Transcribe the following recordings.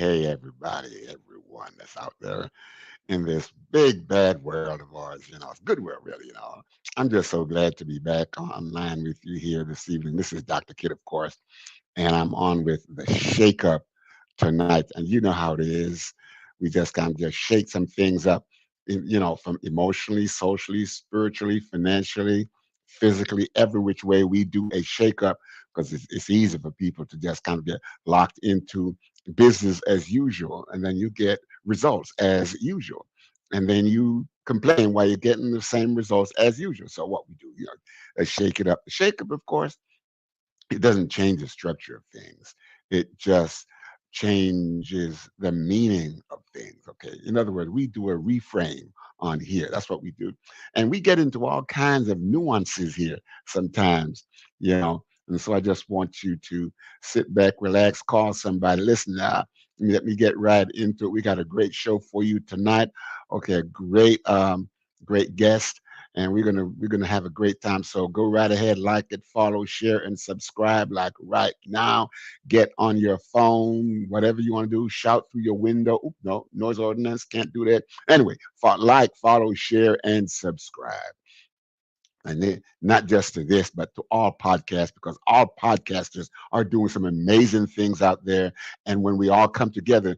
Hey, everybody, everyone that's out there in this big, bad world of ours. It's a good world, really. I'm just so glad to be back online with you here this evening. This is Dr. Kid, of course, and I'm on with the Shake Up tonight. And you know how it is. We just kind of just shake some things up, from emotionally, socially, spiritually, financially, physically, every which way we do a shake up because it's easy for people to just kind of get locked into business as usual. And then you get results as usual. And then you complain why you're getting the same results as usual. So what we do, shake it up. The shake up, of course, it doesn't change the structure of things. It just changes the meaning of things. Okay. In other words, we do a reframe on here. That's what we do. And we get into all kinds of nuances here sometimes. And so I just want you to sit back, relax, call somebody. Listen now. Let me get right into it. We got a great show for you tonight. Okay, a great guest, and we're gonna have a great time. So go right ahead, like it, follow, share, and subscribe. Like right now, get on your phone, whatever you want to do. Shout through your window. Oop, no, noise ordinance can't do that. Anyway, like, follow, share, and subscribe. And then not just to this, but to all podcasts, because all podcasters are doing some amazing things out there. And when we all come together,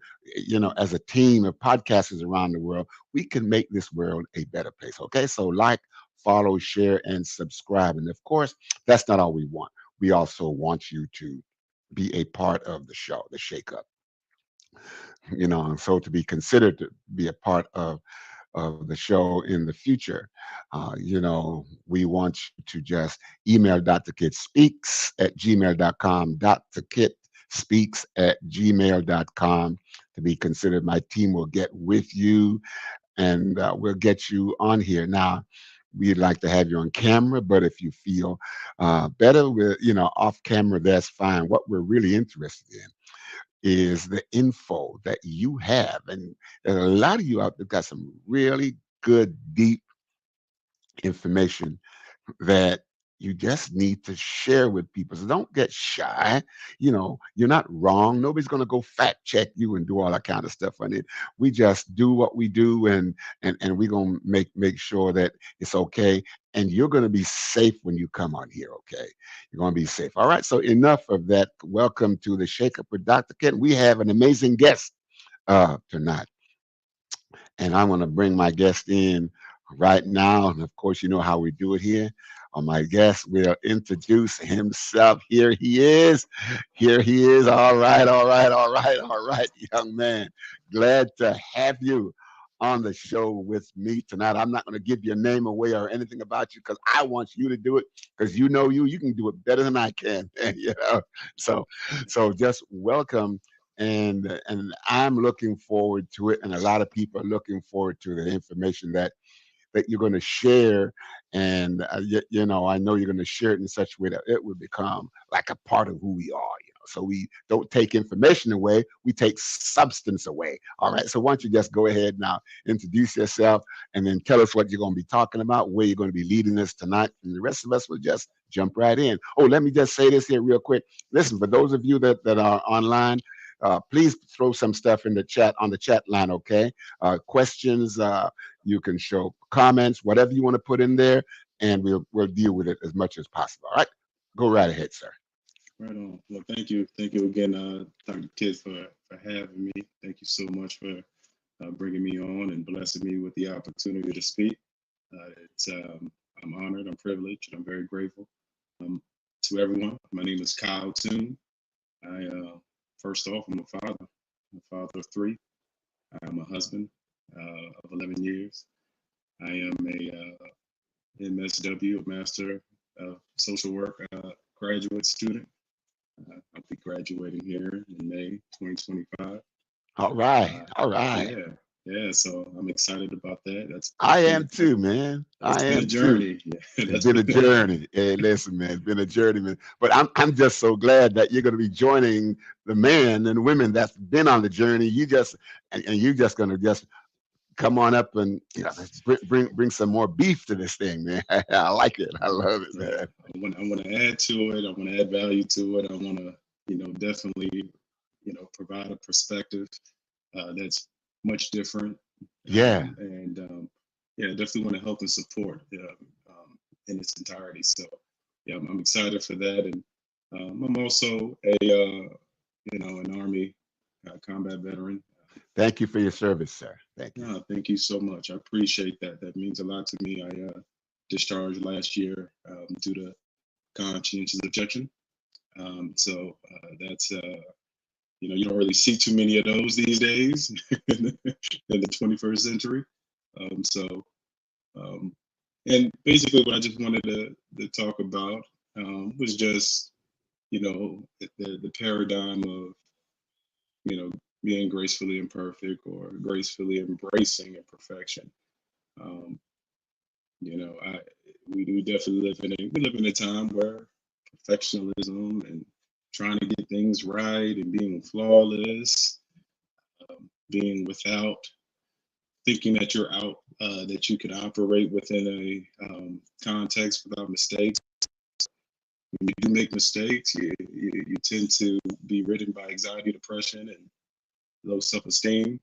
as a team of podcasters around the world, we can make this world a better place. Okay, so like, follow, share, and subscribe. And of course, that's not all we want. We also want you to be a part of the show, the Shake Up. And so to be considered to be a part of the show in the future. We want you to just email Dr. Kid Speaks at gmail.com, Dr. Kid Speaks at gmail.com to be considered. My team will get with you and we'll get you on here. Now, we'd like to have you on camera, but if you feel better with, off camera, that's fine. What we're really interested in is the info that you have. And there's a lot of you out there got some really good, deep information that you just need to share with people. So don't get shy. You're not wrong. Nobody's going to go fact check you and do all that kind of stuff on it. We just do what we do, and we're going to make sure that it's okay. And you're going to be safe when you come on here. Okay, you're going to be safe. All right. So enough of that. Welcome to the Shake Up with Dr. Kent. We have an amazing guest tonight, and I'm going to bring my guest in right now. And of course, you know how we do it here. My guest will introduce himself. Here he is. Here he is. All right, all right, all right, all right, young man. Glad to have you on the show with me tonight. I'm not going to give your name away or anything about you because I want you to do it because you can do it better than I can. So just welcome, and I'm looking forward to it, and a lot of people are looking forward to the information that you're going to share. And I know you're going to share it in such a way that it will become like a part of who we are. So we don't take information away, we take substance away. All right, so why don't you just go ahead now, introduce yourself, and then tell us what you're going to be talking about, where you're going to be leading us tonight, and the rest of us will just jump right in. Oh, let me just say this here real quick. Listen, for those of you that are online, please throw some stuff in the chat, on the chat line. Okay, questions, you can show comments, whatever you want to put in there, and we'll deal with it as much as possible. All right, go right ahead, sir. Right on. Well, thank you again, Dr. Kidd, for having me. Thank you so much for bringing me on and blessing me with the opportunity to speak. I'm honored, I'm privileged, and I'm very grateful. To everyone, my name is Kyle Toon. First off, I'm I'm a father of three. I'm a husband of 11 years. I am a MSW, a Master of Social Work graduate student. I'll be graduating here in May 2025. All right, all right. Yeah, yeah. So I'm excited about that. I am too, man. That's I been a am too. journey. Yeah, It's been a journey. Hey, listen, man, it's been a journey, man. But I'm just so glad that you're going to be joining the men and women that's been on the journey. And you just going to just come on up and bring some more beef to this thing, man. I like it. I love it, yeah. man. I want to add to it. I want to add value to it. I want to, definitely, provide a perspective that's much different. Yeah. And Yeah, definitely want to help and support in its entirety. So yeah, I'm excited for that. And I'm also an Army combat veteran. Thank you for your service, sir. Thank you. No, thank you so much. I appreciate that. That means a lot to me. I discharged last year due to conscientious objection. That's you don't really see too many of those these days in the 21st century. So um, and basically, what I just wanted to talk about was just the paradigm of being gracefully imperfect or gracefully embracing imperfection. Um, I we definitely live in a time where perfectionism and trying to get things right and being flawless, being without thinking that you're out, that you can operate within a context without mistakes. When you do make mistakes, you tend to be ridden by anxiety, depression, and low self-esteem,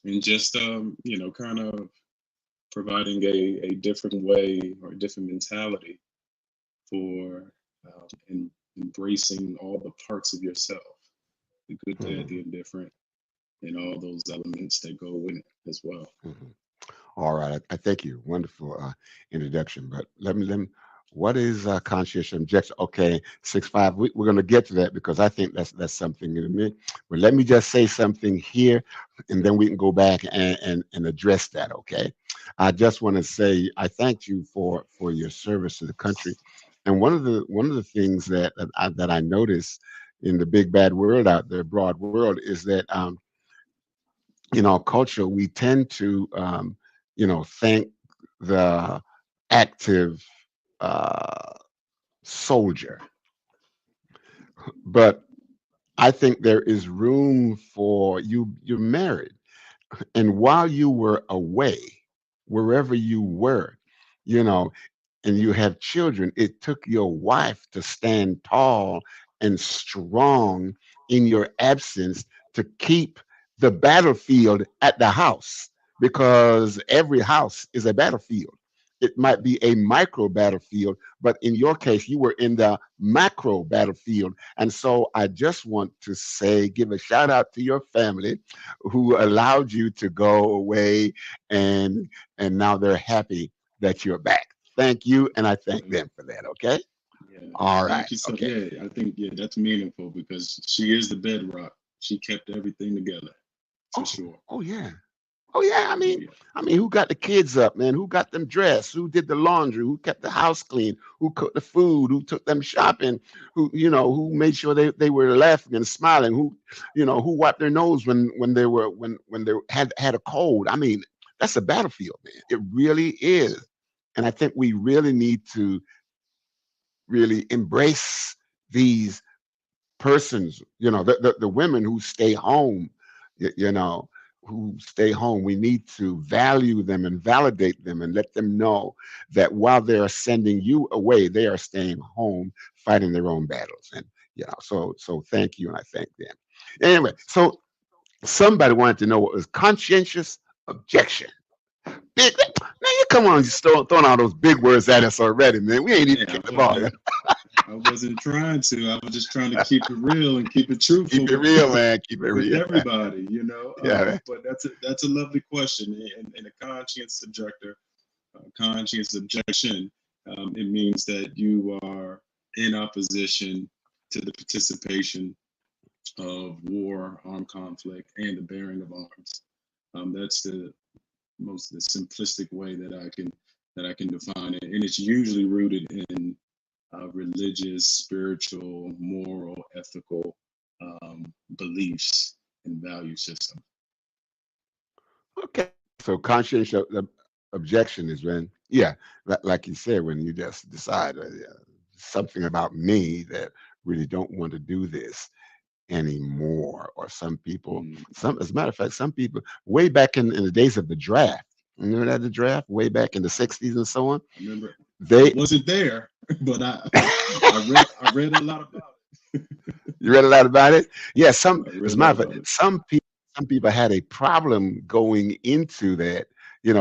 and just kind of providing a different way or a different mentality for embracing all the parts of yourself, the good, bad, Mhm, the indifferent, and all those elements that go with it as well. mhm. All right. I thank you. Wonderful introduction. But let me, what is conscious objection? Okay, 6'5". We're going to get to that because I think that's something in a minute. But let me just say something here, and then we can go back and address that. Okay. I just want to say I thank you for your service to the country. And one of the things that I notice in the big bad world out there, broad world, is that in our culture, we tend to, thank the active uh, soldier. But I think there is room for you. You're married. And while you were away, wherever you were, you know, and you have children, it took your wife to stand tall and strong in your absence to keep the battlefield at the house because every house is a battlefield. It might be a micro battlefield, but in your case, you were in the macro battlefield. And so I just want to say, give a shout out to your family who allowed you to go away and now they're happy that you're back. Thank you, and I thank Yeah, them for that. Okay. yeah. All right. Thank you so. Okay. Yeah, I think that's meaningful because she is the bedrock. She kept everything together for Oh, sure. oh yeah. Oh yeah. I Oh mean, yeah. I mean, who got the kids up, man? Who got them dressed? Who did the laundry? Who kept the house clean? Who cooked the food? Who took them shopping? Who made sure they were laughing and smiling? Who wiped their nose when they were when they had a cold? I mean, that's a battlefield, man. It really is. And I think we really need to really embrace these persons, the women who stay home, y- you know, who stay home. We need to value them and validate them and let them know that while they are sending you away, they are staying home fighting their own battles. And so thank you, and I thank them. Anyway, so somebody wanted to know what was conscientious objection. Big man, you come on, you throwing all those big words at us already, man. We ain't even Yeah, kicked the ball yet. I wasn't trying to. I was just trying to keep it real and keep it Keep truthful it real, man. Keep it with real. everybody, Yeah. But that's a lovely question, and a conscience objection. It means that you are in opposition to the participation of war, armed conflict, and the bearing of arms. That's the simplistic way that I can define it, and it's usually rooted in religious, spiritual, moral, ethical beliefs and value system. Okay. So conscientious objection is when, yeah, like you said, when you just decide yeah, something about me that really don't want to do this anymore. Or some people, Mm, as a matter of fact, some people way back in the days of the draft, remember that the draft way back in the 60s and so on, I remember I they wasn't there, but I read a lot about it. You read a lot about it? Yeah, I as read a a lot matter of about fact, it. some people had a problem going into that,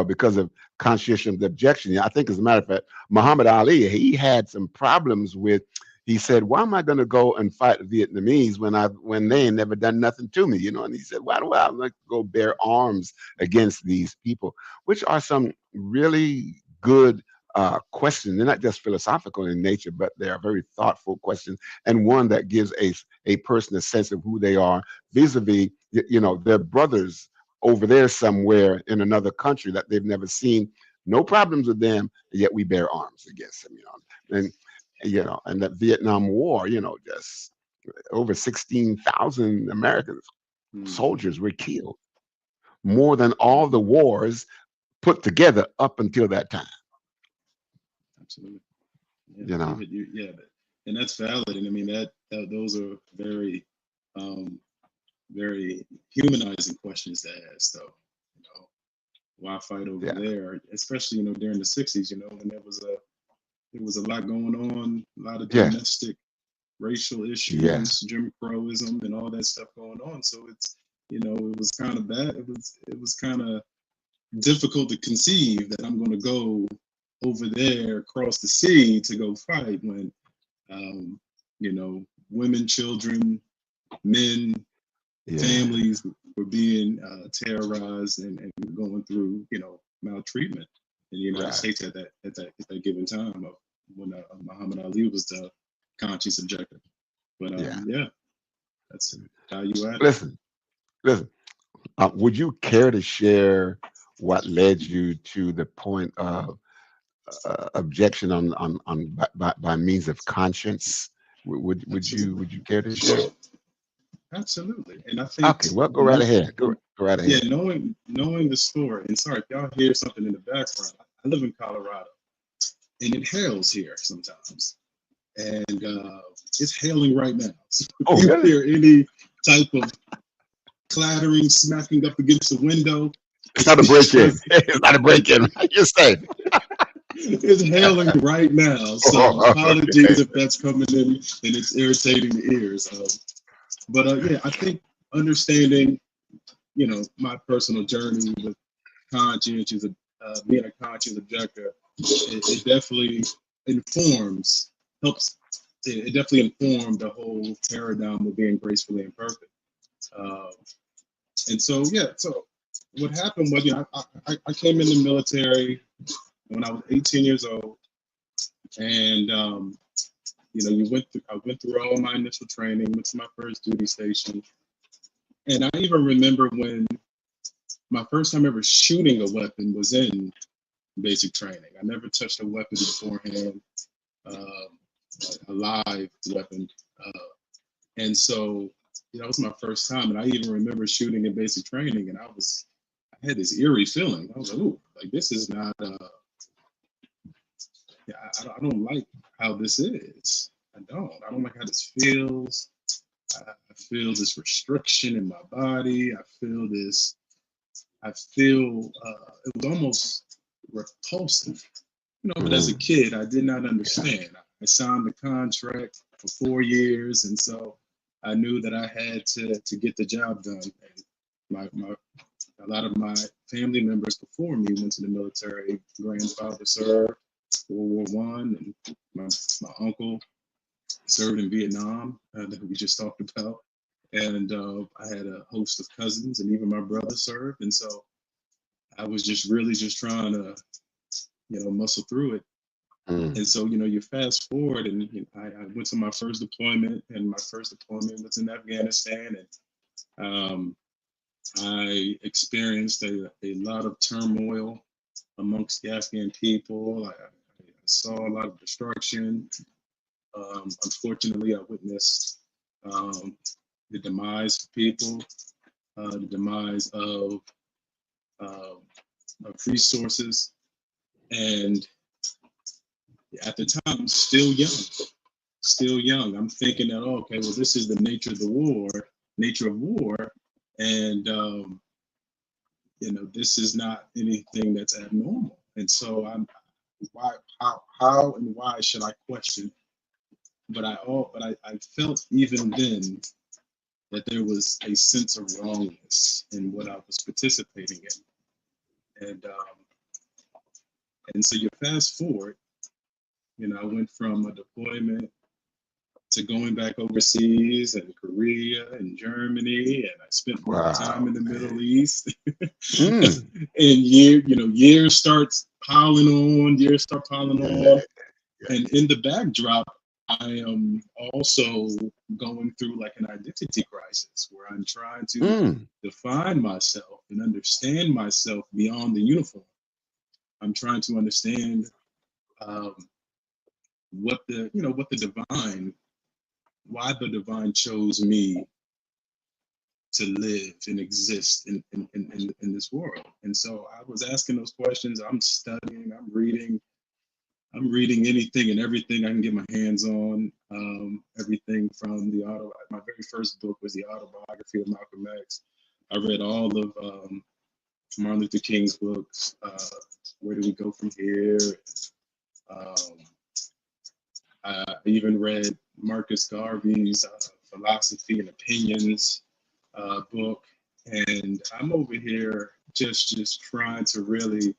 because of conscientious objection. Yeah, I think, as a matter of fact, Muhammad Ali, he had some problems with. He said, "Why am I going to go and fight the Vietnamese when they ain't never done nothing to me?" And he said, "Why do I like to go bear arms against these people?" Which are some really good questions. They're not just philosophical in nature, but they are very thoughtful questions, and one that gives a person a sense of who they are vis-a-vis, their brothers over there somewhere in another country that they've never seen. No problems with them, yet we bear arms against them. And that Vietnam War, just over 16,000 American Hmm. soldiers were killed, more than Yeah, all the wars put together up until that time. absolutely. Yeah, You know, yeah, and that's valid. And I mean that those are very, um, very humanizing questions to ask, though. You know, why fight over yeah, there? Especially during the '60s. When there was a lot going on, a lot of yes, domestic racial issues, yes, Jim Crowism, and all that stuff going on. So it was kind of bad. It was kind of difficult to conceive that I'm going to go over there across the sea to go fight when, um, women, children, men, yeah, families were being terrorized and going through, maltreatment in the United right, States at that given time of when Muhammad Ali was the conscious objective. But yeah. yeah, that's value added. Listen, listen. Would you care to share what led you to the point of objection by means of conscience? Absolutely, Would you care to share? absolutely. And I think Okay, well, go right no, ahead. Go right yeah, ahead. knowing the story. And sorry if y'all hear something in the background. I live in Colorado, and it hails here sometimes, and it's hailing right now. So if Oh, you really? hear any type of clattering, smacking up against the window, It's not a it's break in. because It's not a break in. You're safe. it's hailing right now. So Oh, apologies okay. if that's coming in and it's irritating the ears. But yeah, I think understanding, my personal journey with conscientious, being a conscious objector, it definitely informs, helps. It definitely informed the whole paradigm of being gracefully imperfect. Uh, and so, yeah, so what happened was, I came in the military when I was 18 years old, and I went through all my initial training, went to my first duty station, and I even remember when my first time ever shooting a weapon was in basic training. I never touched a weapon beforehand, um, a live weapon, uh, and so that was my first time. And I even remember shooting in basic training, and I had this eerie feeling. I was like, "Ooh, like this is not. Yeah, I don't like how this is. I don't like how this feels. I feel this restriction in my body. I feel this. I feel it was almost repulsive. But as a Mm, kid, I did not yeah. understand. I signed the contract for 4 years, and so I knew that I had to get the job done. And my a lot of my family members before me went to the military. Grandfather served World War I, and my uncle served in Vietnam that we just talked about. And I had a host of cousins, and even my brother served. And so I was just really just trying to, muscle through it. Mm, And so, you fast forward, and I went to my first deployment, and my first deployment was in Afghanistan. And I experienced a lot of turmoil amongst the Afghan people. I saw a lot of destruction. Unfortunately, I witnessed um, the demise of people, the demise uh, of resources. And at the time, still young. I'm thinking that, oh, okay, well, this is the nature of war. And, this is not anything that's abnormal. And so why, how and why should I question I felt even then that there was a sense of wrongness in what I was participating in, and so you fast forward. I went from a deployment to going back overseas in Korea and Germany, and I spent more time Wow, in the man. Middle East. Mm, And years starts piling on, years start piling yeah, on, and in the backdrop, I am also going through like an identity crisis where I'm trying to mm, define myself and understand myself beyond the uniform. I'm trying to understand um, what the divine, why the divine chose me to live and exist in this world. And so I was asking those questions. I'm studying, I'm reading anything and everything I can get my hands on. Everything from my very first book was the autobiography of Malcolm X. I read all of Martin Luther King's books. Where do we go from here? Um, I even read Marcus Garvey's Philosophy and Opinions book, and I'm over here just trying to really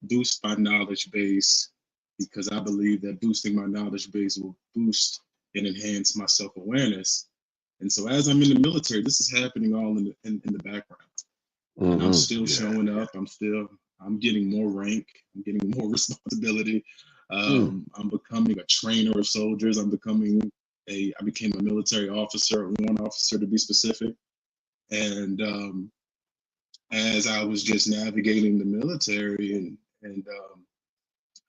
boost my knowledge base because I believe that boosting my knowledge base will boost and enhance my self awareness. And so as I'm in the military, this is happening all in the background, and I'm mm-hmm, still yeah, showing up. I'm getting more rank. I'm getting more responsibility. mm, I'm becoming a trainer of soldiers. I became a military officer, one officer to be specific. And as I was just navigating the military and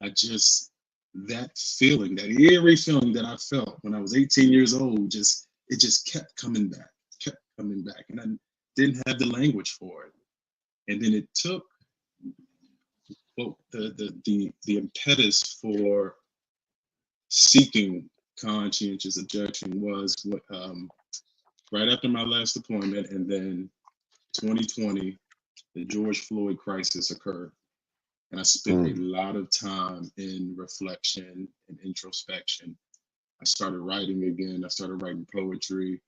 I just that feeling, that eerie feeling that I felt when I was 18 years old, it just kept coming back, and I didn't have the language for it. And then it took well, the impetus for seeking conscientious objection was right after my last deployment, and then 2020, the George Floyd crisis occurred. And I spent a mm, lot of time in reflection and introspection. I started writing again. I started writing poetry.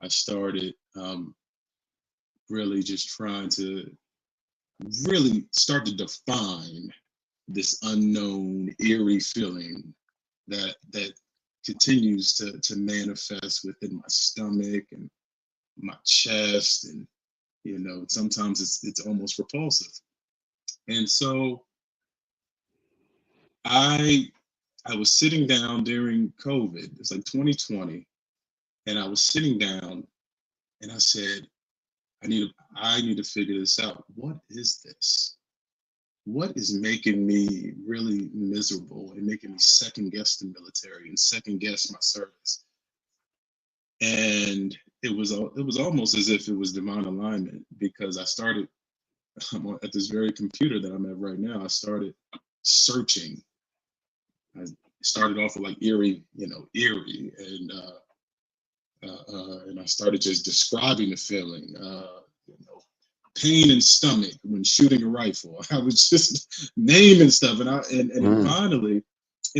I started really just trying to really start to define this unknown, eerie feeling that continues to manifest within my stomach and my chest, and sometimes it's almost repulsive. And so I I was sitting down during COVID. It's like 2020, and I was sitting down and I said, I need to figure this out. What is this? What is making me really miserable and making me second guess the military and second guess my service? And it was almost as if it was divine alignment because I started at this very computer that I'm at right now. I started searching. I started off with like eerie, eerie, and I started just describing the feeling. Pain in stomach when shooting a rifle. I was just naming stuff, mm, and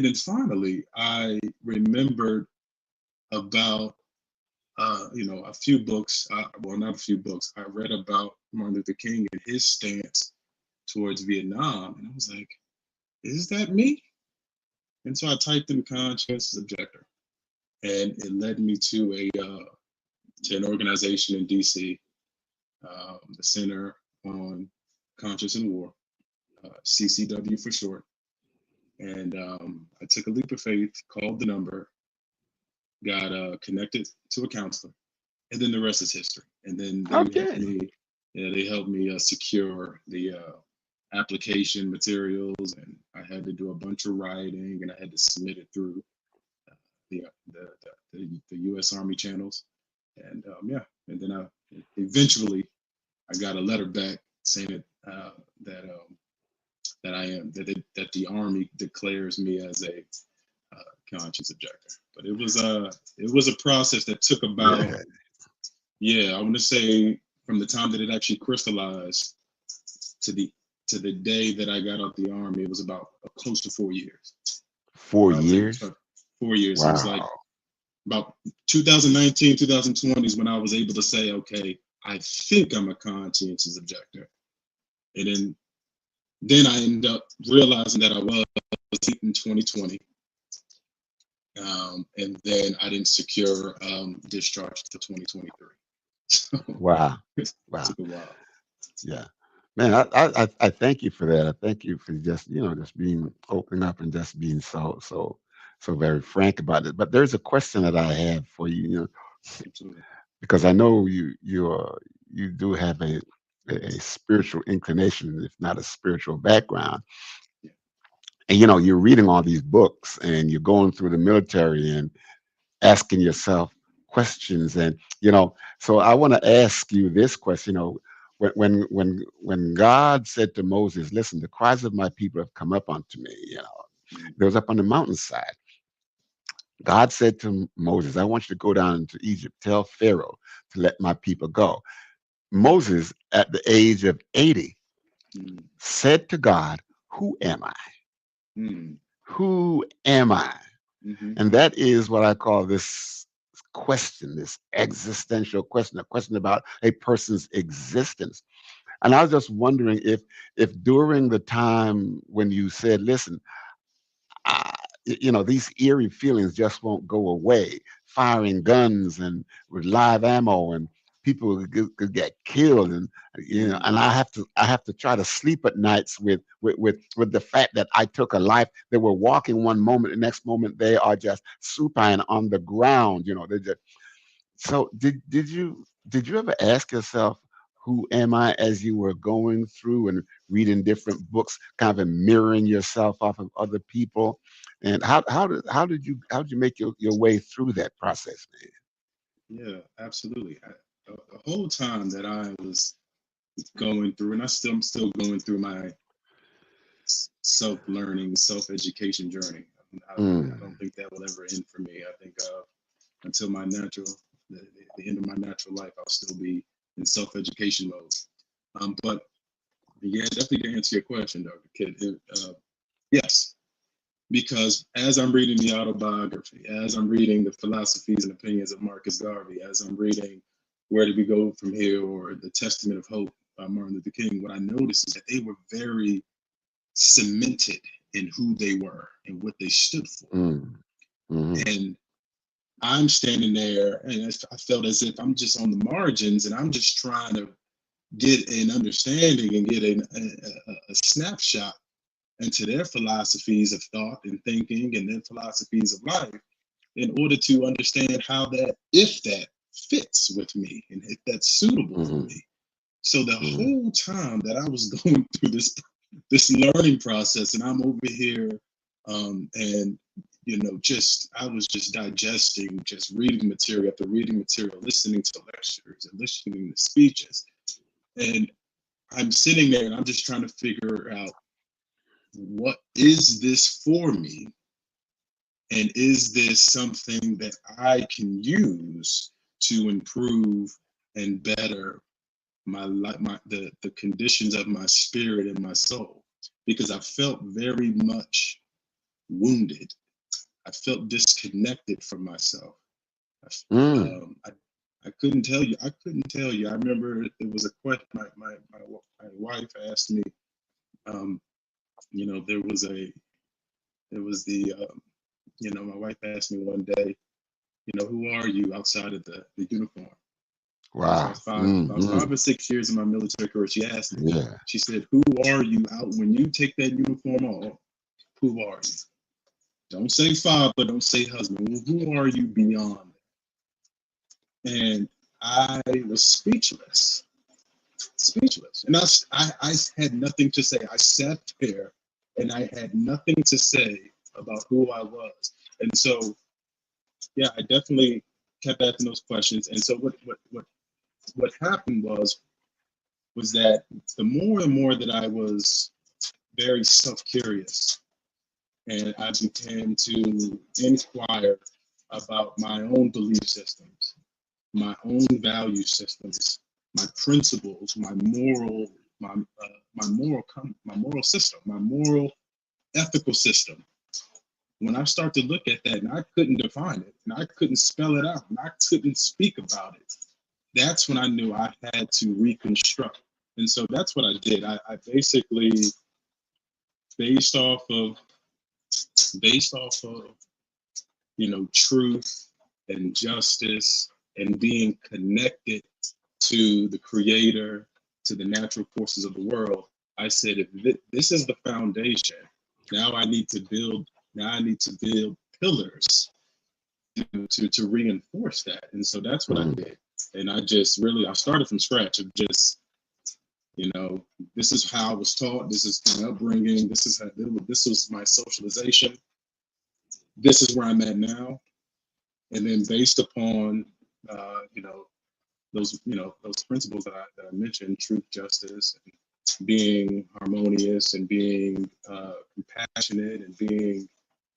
then finally, I remembered about a few books. Well, not a few books. I read about Martin Luther King and his stance towards Vietnam, and I was like, "Is that me?" And so I typed in conscience objector, and it led me to an organization in DC, the Center on Conscience and War, CCW for short. And I took a leap of faith, called the number, got connected to a counselor, and then the rest is history. And then okay, they helped me secure the application materials, and I had to do a bunch of writing, and I had to submit it through the U.S. Army channels, and yeah, and then I eventually I got a letter back saying that that I am that the Army declares me as a conscious objector. But it was a process that took about, yeah. yeah, I want to say from the time that it actually crystallized to the day that I got out the Army, it was about close to 4 years. 4 I was able years? to 4 years. So it was like Wow. about 2019, 2020 is when I was able to say, okay, I think I'm a conscientious objector. And then I ended up realizing that I was in 2020. And then I didn't secure discharge until 2023. So Wow. it Wow. took a while. Yeah. Man, I thank you for that. I thank you for just, just being open up and just being so very frank about it. But there's a question that I have for you, Absolutely. because I know you do have a spiritual inclination, if not a spiritual background. Yeah. And you're reading all these books and you're going through the military and asking yourself questions. And so I want to ask you this question. When God said to Moses, listen, the cries of my people have come up unto me, Mm, it was up on the mountainside. God said to Moses, I want you to go down to Egypt, tell Pharaoh to let my people go. Moses, at the age of 80, mm, said to God, who am I? mm, Who am I? mhm, And that is what I call this question, this existential question, a question about a person's existence. And I was just wondering if during the time when you said, listen, I, these eerie feelings just won't go away, firing guns and with live ammo and people could get killed, and mm, and I have to try to sleep at nights with the fact that I took a life. They were walking one moment, the next moment they are just supine on the ground. They just, so did you ever ask yourself, who am I, as you were going through and reading different books, kind of mirroring yourself off of other people? And how did you make your way through that process, man? yeah, absolutely. The whole time that I was going through, and I'm still going through my self-learning, self-education journey. I Mm, don't think that will ever end for me. I think until the end of my natural life, I'll still be in self-education mode. But yeah, definitely to answer your question, Dr. Kidd, yes, because as I'm reading the autobiography, as I'm reading the philosophies and opinions of Marcus Garvey, as I'm reading Where Did We Go From Here or The Testament of Hope by Martin Luther King, what I noticed is that they were very cemented in who they were and what they stood for. mm, mm, And I'm standing there and I felt as if I'm just on the margins and I'm just trying to get an understanding and get a snapshot into their philosophies of thought and thinking and their philosophies of life in order to understand how that, if that fits with me and if that's suitable for mm, me. So the mm, whole time that I was going through this learning process, and I'm over here, and just I was just digesting, just reading material after reading material, listening to lectures and listening to speeches, and I'm sitting there and I'm just trying to figure out what is this for me, and is this something that I can use to improve and better my life, the conditions of my spirit and my soul, because I felt very much wounded. I felt disconnected from myself. mm. I couldn't tell you. I couldn't tell you. I remember it was a question my wife asked me. Um, there was there was my wife asked me one day, who are you outside of the uniform? This Wow. was about Mm. 5 or 6 years in my military career. She asked me, Yeah. she said, who are you out when you take that uniform off? Who are you? Don't say father, don't say husband. Well, who are you beyond? And I was speechless, speechless. And I had nothing to say. I sat there and I had nothing to say about who I was. And so, yeah, I definitely kept asking those questions. And so what happened was that the more and more that I was very self-curious and I began to inquire about my own belief systems, my own value systems, my principles, my moral system, my moral ethical system. when I start to look at that and I couldn't define it and I couldn't spell it out and I couldn't speak about it, that's when I knew I had to reconstruct. And so that's what I did. I basically based off of based off of truth and justice and being connected to the creator, to the natural forces of the world. I said, if this is the foundation, now I need to build. Now I need to build pillars to reinforce that. And so that's what I Mm, did. And I started from scratch of just, this is how I was taught. This is my upbringing. This was my socialization. This is where I'm at now. And then based upon, those principles that I mentioned, truth, justice, and being harmonious and being compassionate and being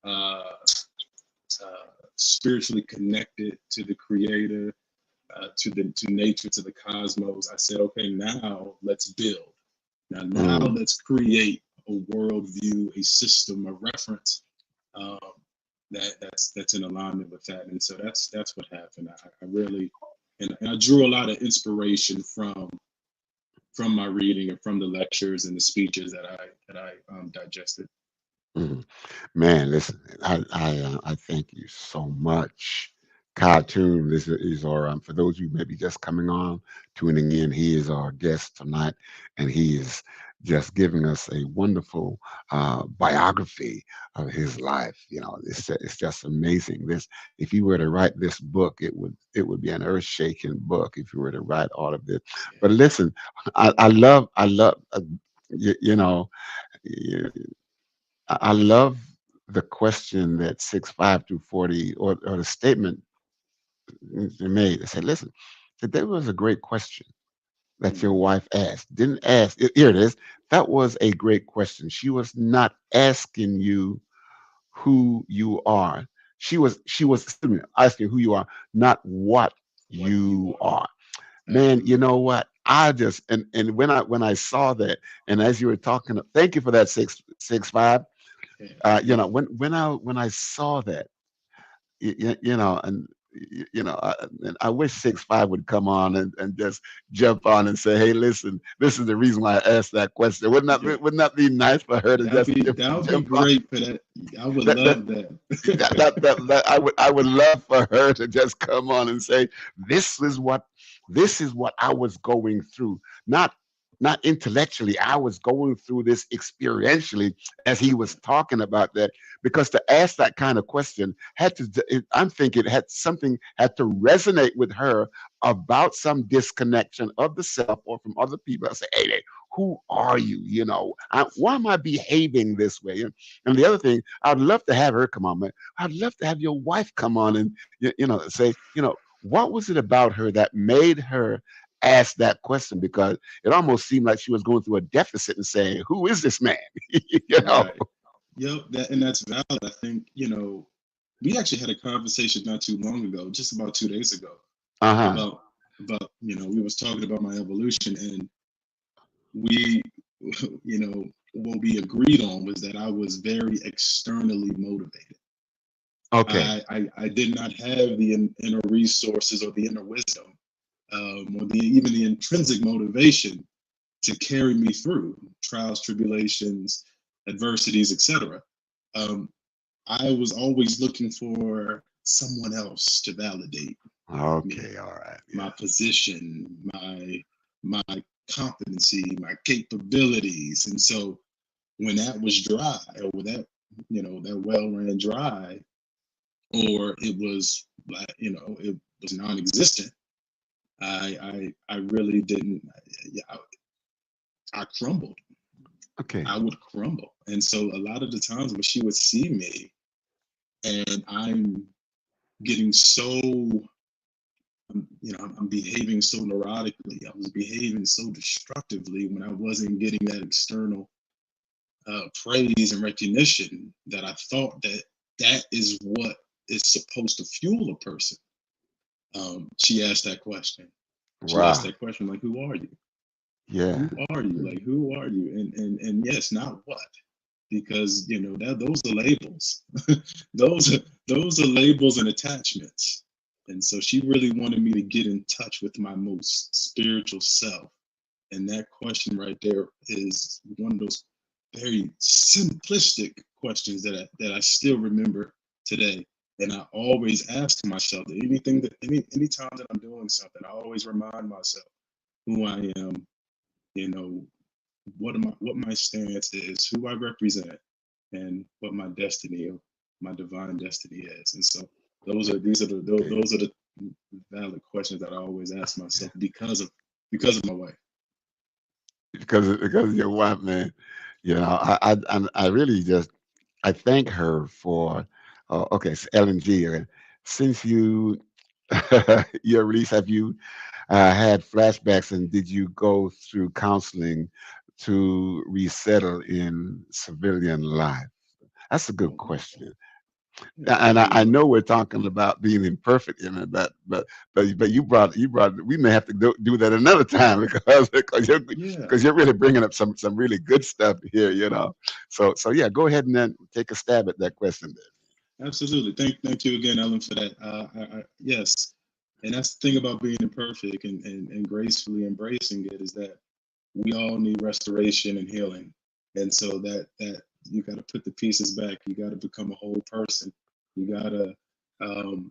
uh, spiritually connected to the creator, to nature, to the cosmos. I said, okay, now let's build. Now mm. let's create a worldview, a system, a reference um, that's in alignment with that. And so that's what happened. I really and I drew a lot of inspiration from my reading and from the lectures and the speeches that I digested. Mhm. Man, listen, I thank you so much. Toon, this is our for those of you maybe just coming on, tuning in. He is our guest tonight, and he is just giving us a wonderful biography of his life. It's just amazing. This, if you were to write this book, it would be an earth shaking book if you were to write all of this. But listen, I love you, you know. I love the question that 6'5" through 40, or the statement they made. They said, listen, that there was a great question that your Mhm. wife asked. Didn't ask, here it is. That was a great question. She was not asking you who you are. She was excuse me, asking who you are, not what What you you are. are. Man, you Absolutely. know what? I just and when I saw that, and as you were talking, thank you for that 6'5". Yeah. When I saw that, and and I wish 6'5" would come on and just jump on and say, "Hey, listen, this is the reason why I asked that question." Wouldn't that be, Yeah. wouldn't that be nice for her to just That would be jump on? great for that. I would That that love that. that I would love for her to just come on and say, this is what I was going through, not intellectually. I was going through this experientially as he was talking about that, because to ask that kind of question I'm thinking it had to resonate with her about some disconnection of the self or from other people. I say, hey, who are you? Why am I behaving this way? And the other thing, I'd love to have her come on, man. I'd love to have your wife come on and say, what was it about her that made her ask that question? Because it almost seemed like she was going through a deficit and saying, "Who is this man?" you know. Right. Yep. That's valid. I think, we actually had a conversation not too long ago, just about 2 days ago, Uh huh. about we was talking about my evolution, and we what we agreed on was that I was very externally motivated. Okay. I did not have the inner resources or the inner wisdom, or even the intrinsic motivation to carry me through trials, tribulations, adversities, etc. Um, I was always looking for someone else to validate me, Okay. All right. my Yeah. position, my competency, my capabilities. And so when that was dry, or when that well ran dry, or it was like, it was non-existent, I really didn't. Yeah, I crumbled. Okay. I would crumble. And so a lot of the times when she would see me and I'm getting so, I'm behaving so neurotically, I was behaving so destructively when I wasn't getting that external praise and recognition, that I thought that is what is supposed to fuel a person. She asked that question. She asked Wow. that question, like, who are you? Yeah. Who are you? Like, who are you? And yes, not what. because that those are labels. those are those are labels and attachments. And so she really wanted me to get in touch with my most spiritual self. And that question right there is one of those very simplistic questions that I still remember today. And I always ask myself that anytime that I'm doing something, I always remind myself who I am, you know, what my stance is, who I represent, and what my destiny, my divine destiny is. And so Okay. those are the valid questions that I always ask myself because of my wife. Because of your wife, man. I really just I thank her for. Okay, so Ellen G. Since you your release, have you had flashbacks, and did you go through counseling to resettle in civilian life? That's a good Oh, question. I And I do. know we're talking about being imperfect in it, but you brought we may have to do that another time Yeah, because you're really bringing up some really good stuff here. So yeah, go ahead and then take a stab at that question absolutely. Thank you again, Ellen, for that. Yes, and that's the thing about being imperfect and gracefully embracing it is that we all need restoration and healing. And so that you got to put the pieces back. You got to become a whole person. You got to um,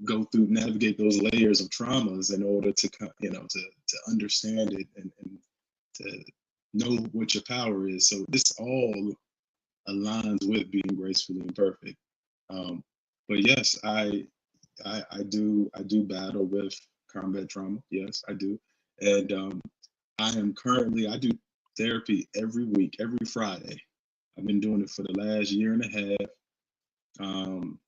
go through navigate those layers of traumas in order to to understand it and to know what your power is. So this all aligns with being gracefully imperfect. Um, but yes, I do battle with combat trauma. Yes, I do, and I do therapy every week, every Friday. I've been doing it for the last year and a half. Um,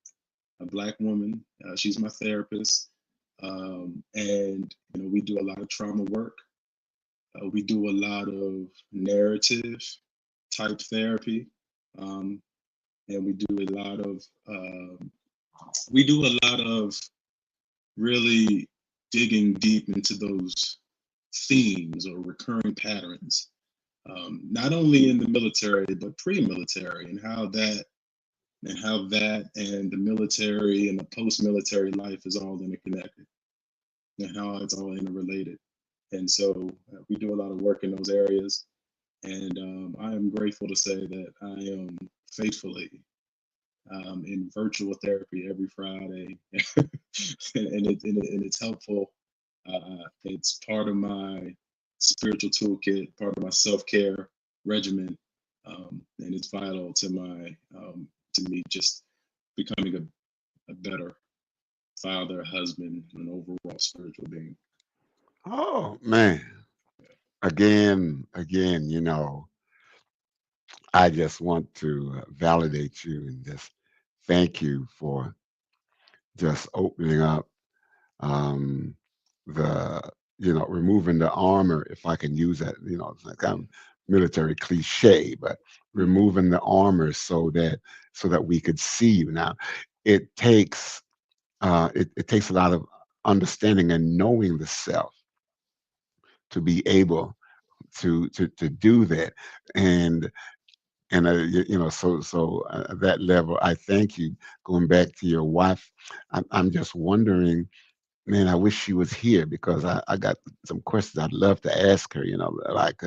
a black woman, she's my therapist, and we do a lot of trauma work. We do a lot of narrative type therapy, um, and we do a lot of really digging deep into those themes or recurring patterns, not only in the military but pre-military, and how that and the military and the post-military life is all interconnected and how it's all interrelated. And so we do a lot of work in those areas. And I am grateful to say that I am faithfully in virtual therapy every Friday, and it's helpful. It's part of my spiritual toolkit, part of my self care regimen, and it's vital to me just becoming a better father, husband, and overall spiritual being. Oh man, again, I just want to validate you and just thank you for just opening up um, the removing the armor, if I can use that. It's like kind of military cliche, but Mhm. removing the armor so that we could see you. Now it takes it takes a lot of understanding and knowing the self to be able to do that. And at that level, I thank you. Going back to your wife, I'm just wondering, man, I wish she was here because I got some questions I'd love to ask her. Like,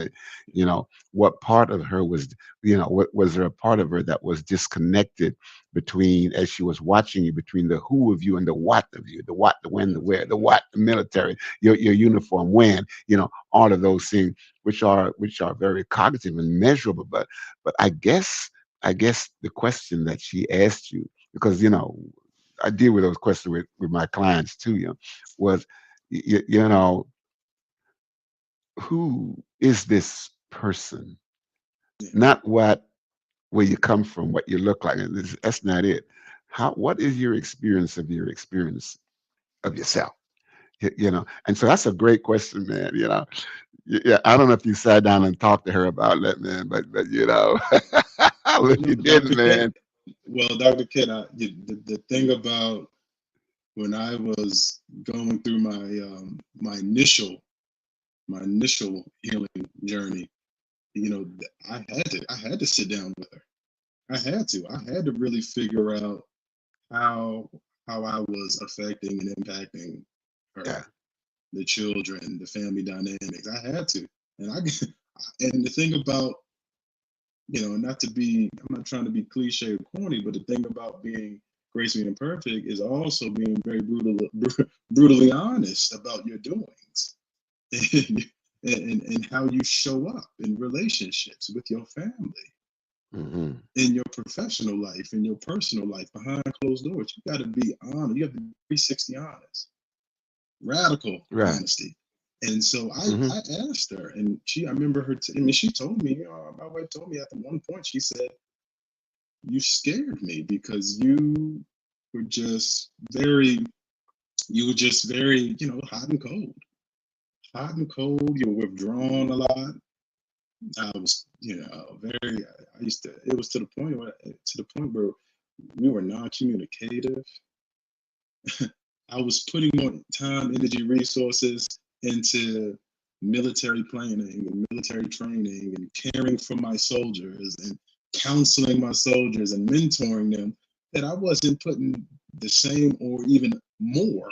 what part of her was, what was there a part of her that was disconnected between, as she was watching you, between the who of you and the what of you, the what, the when, the where, the what, the military, your uniform, when, all of those things, which are very cognitive and measurable. But I guess the question that she asked you, because I deal with those questions with my clients too, was, you know, who is this person? Yeah. Not where you come from, what you look like. And that's not it. What is your experience of of yourself? And so that's a great question, man. Yeah, I don't know if you sat down and talked to her about that, man, but if No, you didn't, Dr. Kent. man. Well, Dr. Kent, the thing about when I was going through my initial healing journey, I had to sit down with her. I had to really figure out how how I was affecting and impacting Yeah. her, the children, the family dynamics. I had to, and I and the thing about, not to be, I'm not trying to be cliche or corny, but the thing about being gracefully imperfect is also being very brutally honest about your doings and, and how you show up in relationships with your family, Hmm. in your professional life, in your personal life, behind closed doors. You got to be honest. You have to be 360 honest, radical Right. honesty. And so Hmm. I asked her, and I remember her, I mean, she told me, my wife told me at the one point, she said, you scared me because were just very, you were just very, hot and cold. Hot and cold, you were withdrawn a lot. I was, very, I used to, it was to the point where we were non-communicative. I was putting more time, energy, resources into military planning and military training and caring for my soldiers and counseling my soldiers and mentoring them, that I wasn't putting the same or even more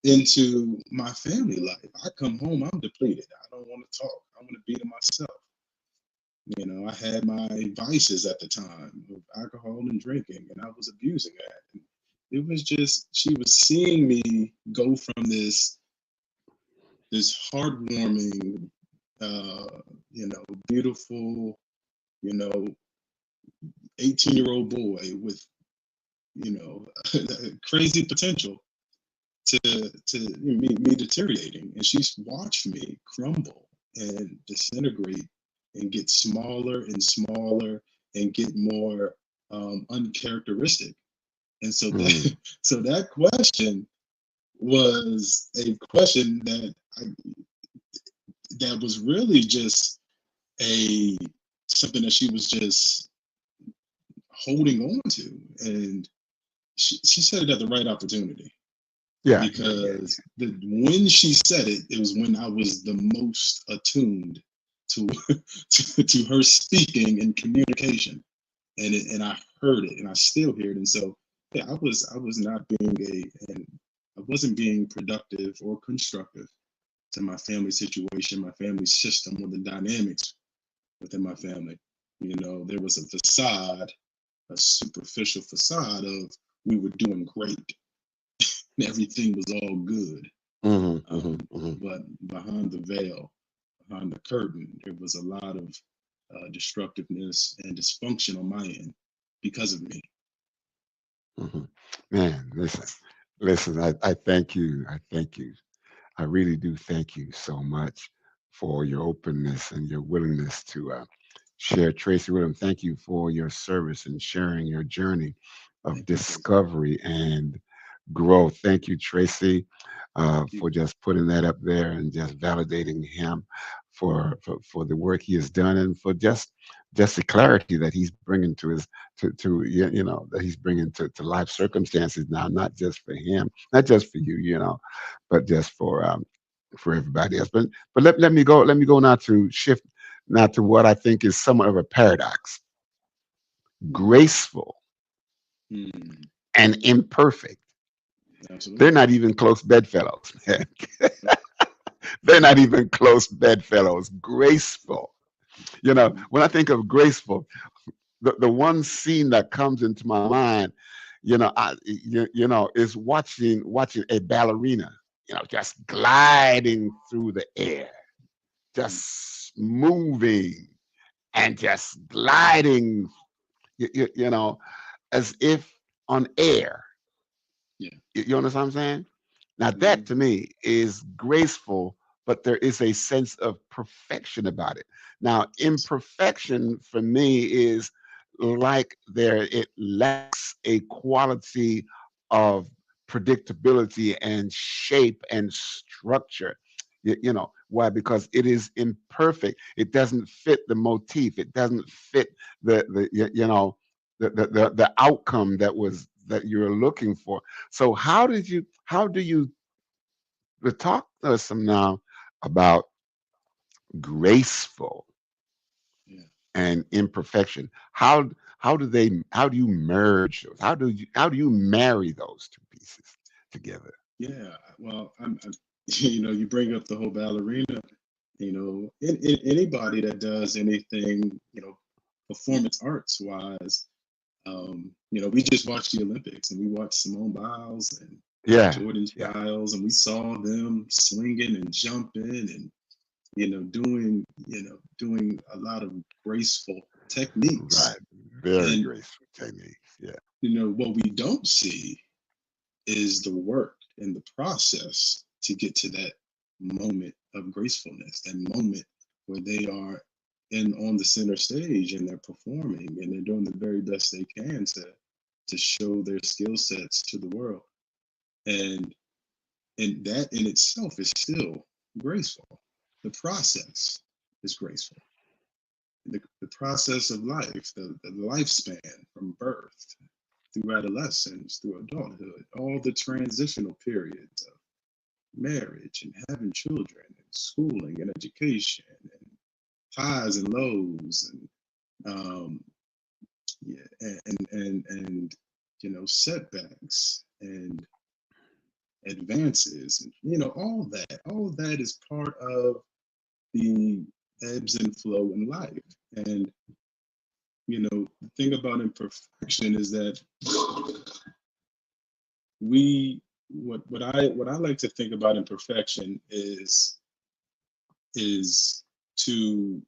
into my family life. I come home, I'm depleted. I don't want to talk. I want to be to myself. I had my vices at the time of alcohol and drinking, and I was abusing that. And it was just, she was seeing me go from this heartwarming, beautiful, you know, 18-year-old boy with, you know, crazy potential to me deteriorating. And she's watched me crumble and disintegrate and get smaller and smaller and get more uncharacteristic. And so Hmm. that so that question was a question that was really just a something that she was just holding on to, and she said it at the right opportunity, Yeah. Yeah. Yeah. because when she said it, it was when I was the most attuned to to her speaking and communication, and I heard it, and I still hear it. And so, yeah, I was not being and I wasn't being productive or constructive to my family situation, my family system, or the dynamics within my family. There was a facade, a superficial facade of we were doing great and everything was all good. Hmm. Hmm. Um, Hmm. but behind the veil, behind the curtain, there was a lot of destructiveness and dysfunction on my end because of me. Hmm. Man, listen, listen. I thank you. I thank you. I really do thank you so much for your openness and your willingness to share. Tracy William, thank you for your service and sharing your journey of Thank you, Casey. discovery and growth. Thank you, Tracy, Thank you. for just putting that up there and just validating him for the work he has done and for just the clarity that he's bringing to his that he's bringing to life circumstances now, not just for him, not just for you, but just for everybody else. But let me go now to shift now to what I think is somewhat of a paradox. Mm, Graceful mm, and imperfect. They're absolutely. not even close bedfellows, man. They're not even close bedfellows. Graceful. Mm, When I think of graceful, the one scene that comes into my mind, is watching a ballerina, just gliding through the air, mm, just moving and just gliding, as if on air. yeah. You understand what I'm saying? Now that to Hmm. me is graceful, but there is a sense of perfection about it. Now, Yes. imperfection for me is like it lacks a quality of predictability and shape and structure. Why? Because it is imperfect. It doesn't fit the motif. It doesn't fit the outcome that you're looking for. So how do you talk to us some now about graceful and imperfection. How do you merge those? How do you marry those two pieces together? Yeah, well, you bring up the whole ballerina. Anybody that does anything, performance arts wise, we just watched the Olympics and we watched Simone Biles and Yeah, Jordan yeah, Chiles, and we saw them swinging and jumping and doing a lot of graceful techniques. right. Very And graceful techniques. Yeah, what we don't see is the work and the process to get to that moment of gracefulness, that moment where they are in on the center stage and they're performing and they're doing the very best they can to show their skill sets to the world. And that in itself is still graceful. The process is graceful. The process of life, the lifespan from birth through adolescence, through adulthood, all the transitional periods of marriage and having children and schooling and education and highs and lows and yeah, and setbacks and advances and all that is part of the ebbs and flow in life. And the thing about imperfection is that we what I like to think about imperfection is to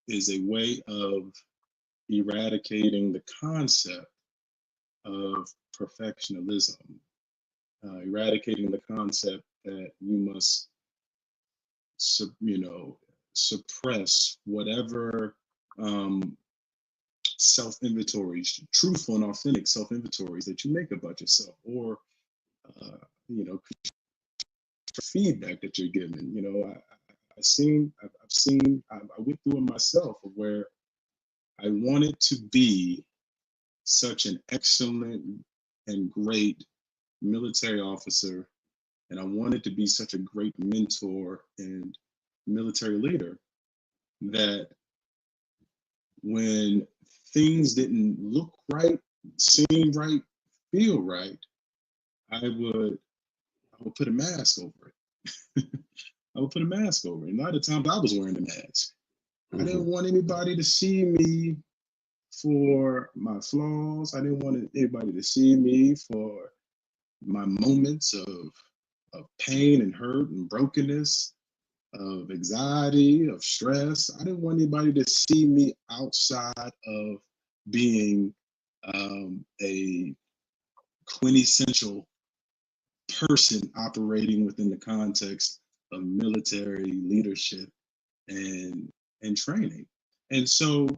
is a way of eradicating the concept of perfectionism, eradicating the concept that you must suppress whatever um, self inventories, truthful and authentic self inventories that you make about yourself, or uh, you know feedback that you're given. I went through it myself of where I wanted to be such an excellent and great military officer, and I wanted to be such a great mentor and military leader that when things didn't look right, seem right, feel right, I would I would put a mask over it. I would put a mask over it. And a lot of times I was wearing a mask. I hmm, didn't want anybody to see me for my flaws. I didn't want anybody to see me for my moments of pain and hurt and brokenness, of anxiety, of stress. I didn't want anybody to see me outside of being a quintessential person operating within the context of military leadership and training. And so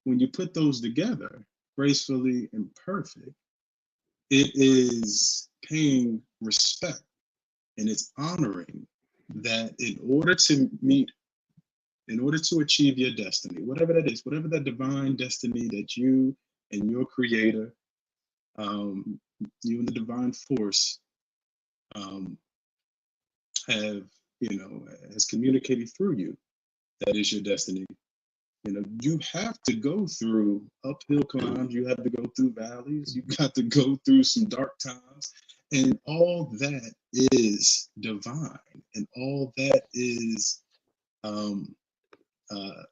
when you put those together, gracefully and perfect, it is paying respect and it's honoring that in order to achieve your destiny, whatever that is, whatever that divine destiny that you and your creator, um, you and the divine force um, have, has communicated through you, that is your destiny. You have to go through uphill climbs, you have to go through valleys, you got to go through some dark times, and all that is divine, and all that is um, uh,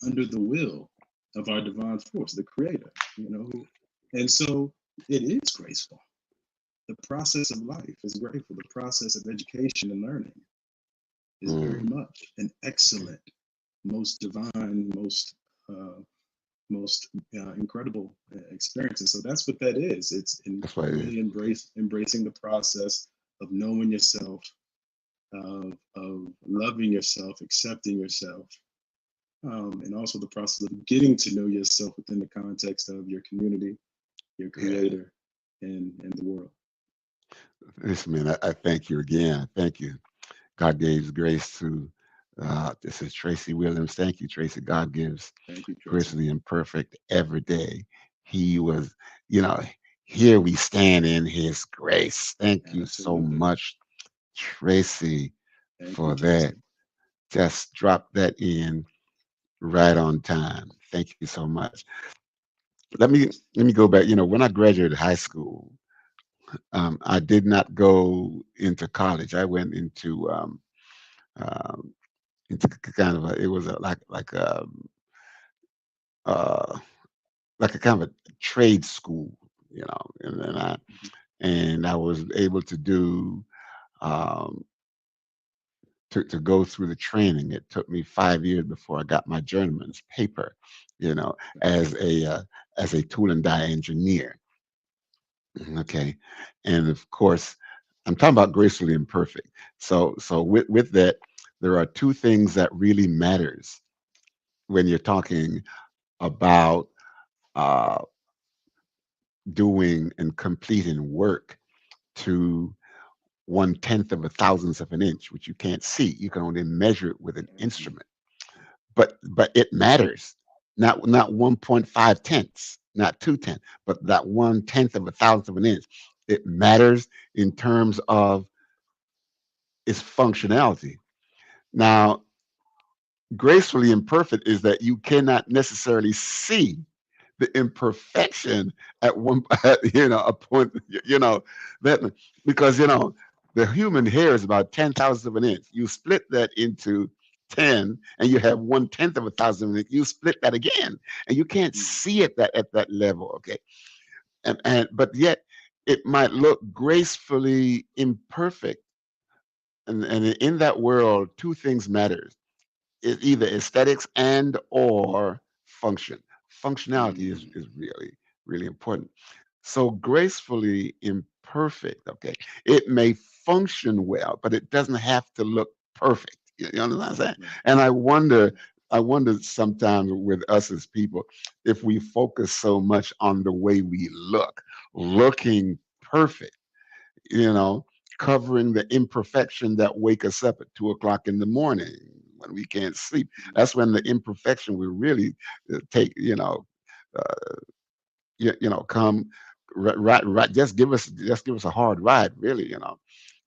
under the will of our divine force, the creator, and so it is graceful. The process of life is grateful. The process of education and learning is very mm. much an excellent, most divine, uh, most incredible experience. And so that's what that is. It's in That's what it is. really embracing the process of knowing yourself, of loving yourself, accepting yourself, and also the process of getting to know yourself within the context of your community, your Yeah. creator, and the world. Listen, man, I thank you again. Thank you. God gives grace to, this is Tracy Williams. Thank you, Tracy. God gives Thank you, grace Tracy. to the imperfect every day. He was, you know, here we stand in his grace. Thank you so Absolutely. much, Tracy, Thank you, for that. Tracy. Just drop that in right on time. Thank you so much. Let me go back. When I graduated high school, I did not go into college. I went um, into kind of it was uh, like a kind of a trade school, and I was able to do um, to go through the training. It took me 5 years before I got my journeyman's paper, you know, as a tool and die engineer. Okay, and of course, I'm talking about gracefully imperfect. So with that, there are two things that really matters when you're talking about uh, doing and completing work to 1/10 of a thousandth of an inch, which you can't see. You can only measure it with an instrument. But it matters. Not 1.5 tenths, not 2/10, but that 1/10 of a thousandth of an inch. It matters in terms of its functionality. Now, gracefully imperfect is that you cannot necessarily see the imperfection at one a point, that, because the human hair is about 10 thousandths of an inch. You split that into 10 and you have 1/10 of a thousand of an inch. You split that again and you can't Mhm. see it that at that level. Okay, and but yet it might look gracefully imperfect, and in that world two things matter: is either aesthetics and or function. Functionality Mhm. is really, really important. So gracefully imperfect, okay, it may function well, but it doesn't have to look perfect. You understand what I'm saying? Right. And I wonder sometimes with us as people, if we focus so much on the way we look, looking perfect, you know, covering the imperfection that wake us up at 2 o'clock in the morning when we can't sleep. Mhm. That's when the imperfection will really take, come right. Just give us a hard ride, really.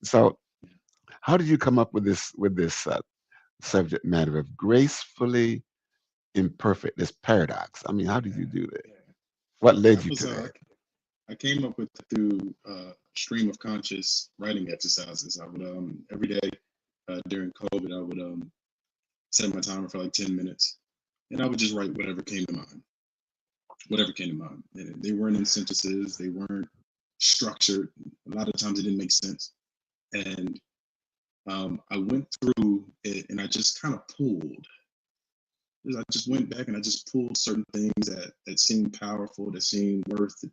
So, Yeah. how did you come up with this subject matter of gracefully imperfect, this paradox? I mean, how did you do that? Yeah. What led That you was to that? I came up with it through stream of conscious writing exercises. I would every day during COVID, I would set my timer for like 10 minutes, and I would just write whatever came to mind, whatever came to mind. And they weren't in sentences, they weren't structured. A lot of times, it didn't make sense. And I went through it, and I just kind of pulled. I just went back and I just pulled certain things that seemed powerful, that seemed worth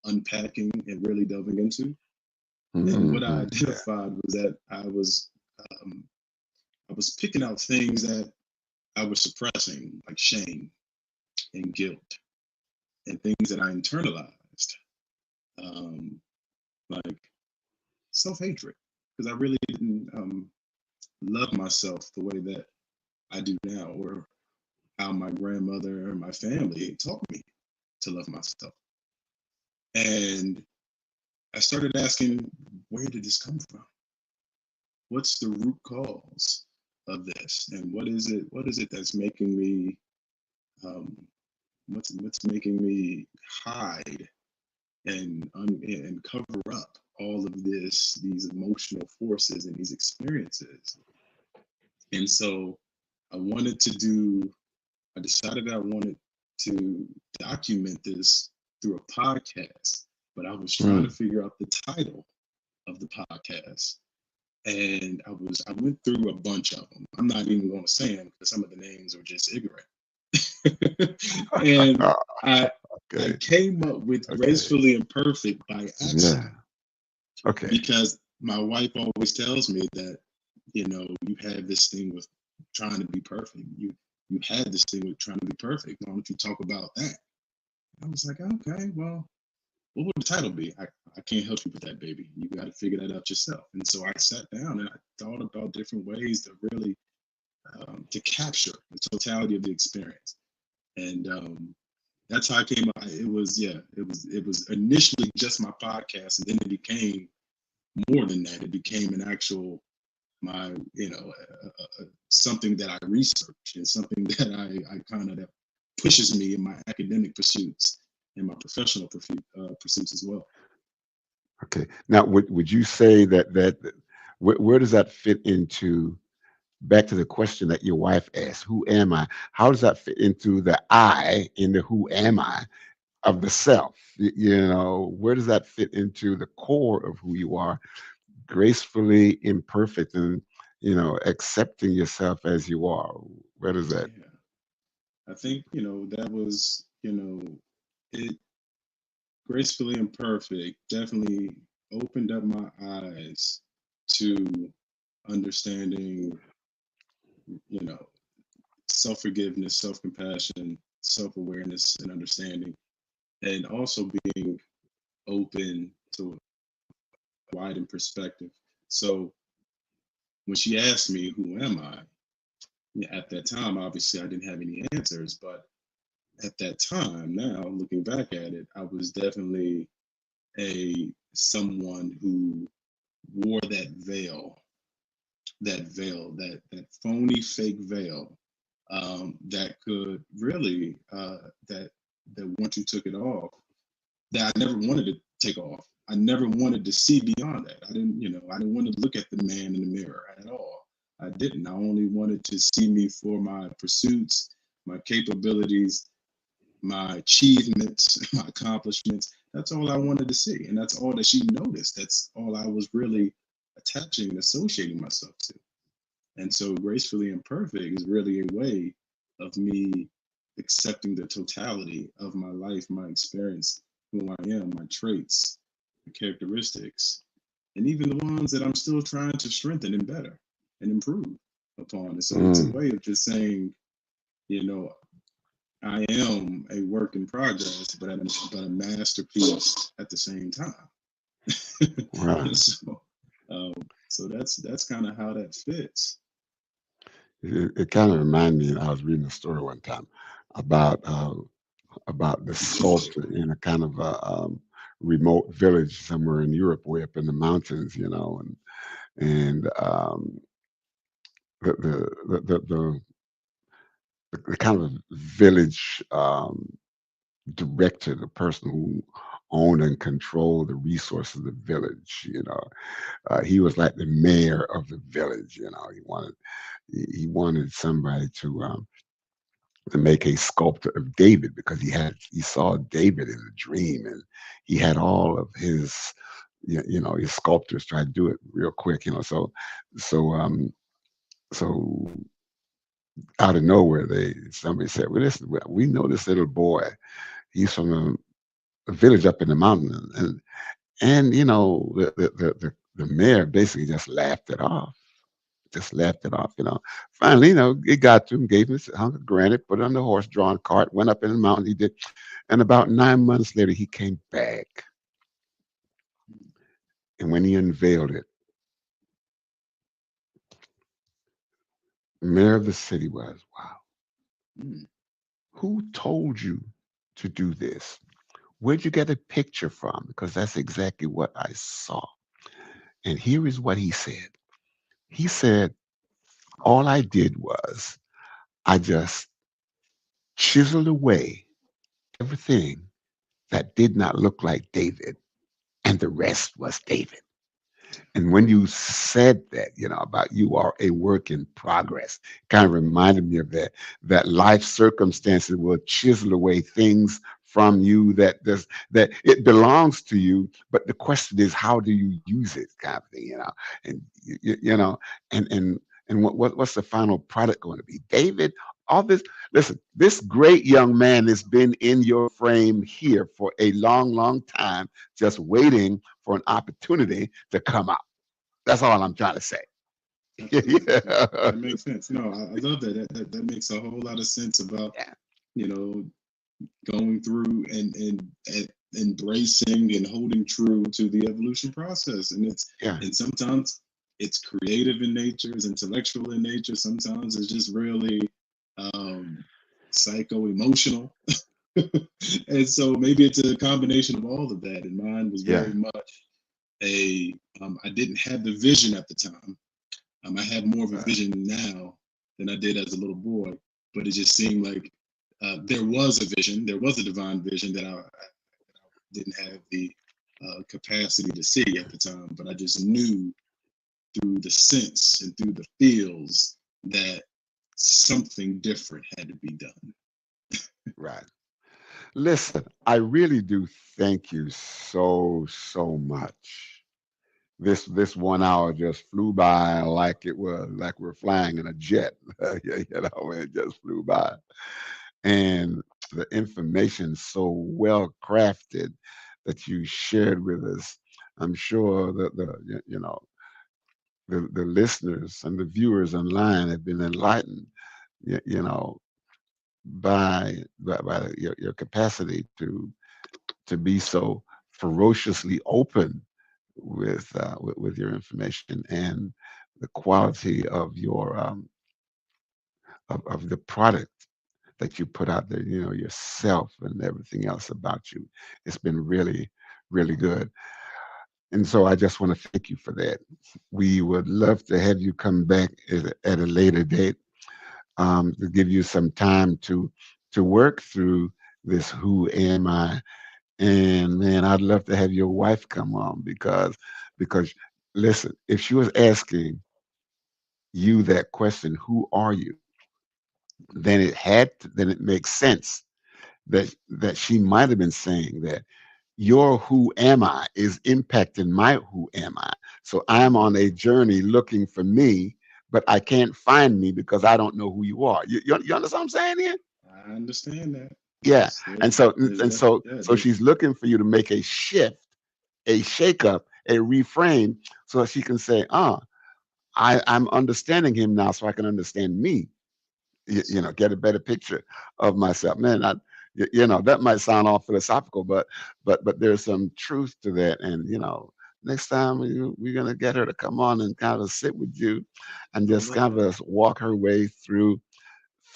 unpacking and really delving into. And what I Hmm. Yeah. identified was that um, I was picking out things that I was suppressing, like shame and guilt, and things that I internalized, um, like self hatred, because I really didn't love myself the way that I do now, or how my grandmother and my family taught me to love myself. And I started asking, where did this come from? What's the root cause of this? And what is it that's making me um, what's making me hide and cover up all of these emotional forces and these experiences. And so I wanted to do I decided I wanted to document this through a podcast, but I was trying to Mm. figure out the title of the podcast. And I went through a bunch of them. I'm not even going to say them because some of the names are just ignorant. And I I Okay. came up with Okay. gracefully imperfect by Yeah. accident Okay. because my wife always tells me that you have this thing with trying to be perfect. You had this thing with trying to be perfect. Why don't you talk about that? I was like, okay, well, what would the title be? I can't help you with that, baby. You got to figure that out yourself. And so I sat down and I thought about different ways to really to capture the totality of the experience. And that's how I came up. It was yeah, it was initially just my podcast, and then it became more than that. It became an actual my something that I researched and something that I kind of pushes me in my academic pursuits and my professional pursuits as well. Okay. Now, would you say that where does that fit into, back to the question that your wife asked, who am I? How does that fit into the I in the who am I of the self? Where does that fit into the core of who you are, gracefully imperfect, and accepting yourself as you are? Where does that? Yeah, I think that was it. Gracefully imperfect definitely opened up my eyes to understanding, you know, self-forgiveness, self-compassion, self-awareness, and understanding, and also being open to a widened perspective. So when she asked me, "Who am I?" Yeah, at that time, obviously, I didn't have any answers, but at that time, now looking back at it, I was definitely a someone who wore that phony fake veil, that could really that once you took it off, that I never wanted to take off. I never wanted to see beyond that. I didn't want to look at the man in the mirror at all. I didn't. I only wanted to see me for my pursuits, my capabilities, my achievements, my accomplishments. That's all I wanted to see. And that's all that she noticed. That's all I was really attaching and associating myself to. And so gracefully imperfect is really a way of me accepting the totality of my life, my experience, who I am, my traits, my characteristics, and even the ones that I'm still trying to strengthen and better and improve upon. And so it's a Mm, way of just saying, you know, I am a work in progress, but a masterpiece at the same time. wow. so, um, so that's kind of how that fits. It kind of reminded me. I was reading a story one time about about the sculptor in a kind of a remote village somewhere in Europe, way up in the mountains, and the, the, the the the the kind of village director, the person who owned and controlled the resources of the village. He was like the mayor of the village. He wanted somebody to make a sculpture of David, because he saw David in a dream, and he had all of his sculptors try to do it real quick. So out of nowhere, somebody said, "Well, listen, we know this little boy. He's from a village up in the mountain," and the mayor basically just laughed it off. Just laughed it off. Finally, it got to him, gave him a hunk of granite, put it on the horse-drawn cart, went up in the mountain. He did, and about 9 months later, he came back, and when he unveiled it, the mayor of the city was, "Wow, Mm, who told you to do this? Where'd you get a picture from? Because that's exactly what I saw." And here is what he said. He said, "All I did was I just chiseled away everything that did not look like David, and the rest was David." And when you said that, about you are a work in progress, kind of reminded me of that life circumstances will chisel away things from you that it belongs to you, but the question is, how do you use it, kind of thing. And you know and what's the final product going to be? David, all this, listen, this great young man has been in your frame here for a long, long time, just waiting for an opportunity to come out. That's all I'm trying to say. absolutely. No, Yeah. that makes sense. No, I love that. That makes a whole lot of sense about, Yeah. you know, going through and embracing and holding true to the evolution process. Yeah. And sometimes it's creative in nature, it's intellectual in nature. Sometimes it's just really um, psycho emotional. And so maybe it's a combination of all of that. And mine was Yeah. very much I didn't have the vision at the time. I have more of a Uh, vision now than I did as a little boy, but it just seemed like there was a vision, there was a divine vision that I didn't have the capacity to see at the time, but I just knew through the sense and through the feels that something different had to be done. Right. Listen, I really do thank you so much. This 1 hour just flew by like it was like we're flying in a jet. It just flew by. And the information so well crafted that you shared with us. I'm sure that the listeners and the viewers online have been enlightened, you know, by your capacity to be so ferociously open with your information and the quality of your of the product that you put out there, yourself and everything else about you. It's been really good. And so I just want to thank you for that. We would love to have you come back at a later date, to give you some time to work through this who am I. And man, I'd love to have your wife come on because listen, if she was asking you that question, who are you, then it makes sense that she might have been saying that your who am I is impacting my who am I. So I'm Mhm. on a journey looking for me, but I can't find me because I don't know who you are. You understand what I'm saying here? I understand that. Yeah. And so There's and that, so yeah, so she's looking for you to make a shift, a shakeup, a reframe, so that she can say, I'm understanding him now, so I can understand me. yes, sir. Get a better picture of myself. Man, that might sound all philosophical, but there's some truth to that. And next time we're gonna get her to come on and kind of sit with you, and I would just love kind that. of walk her way through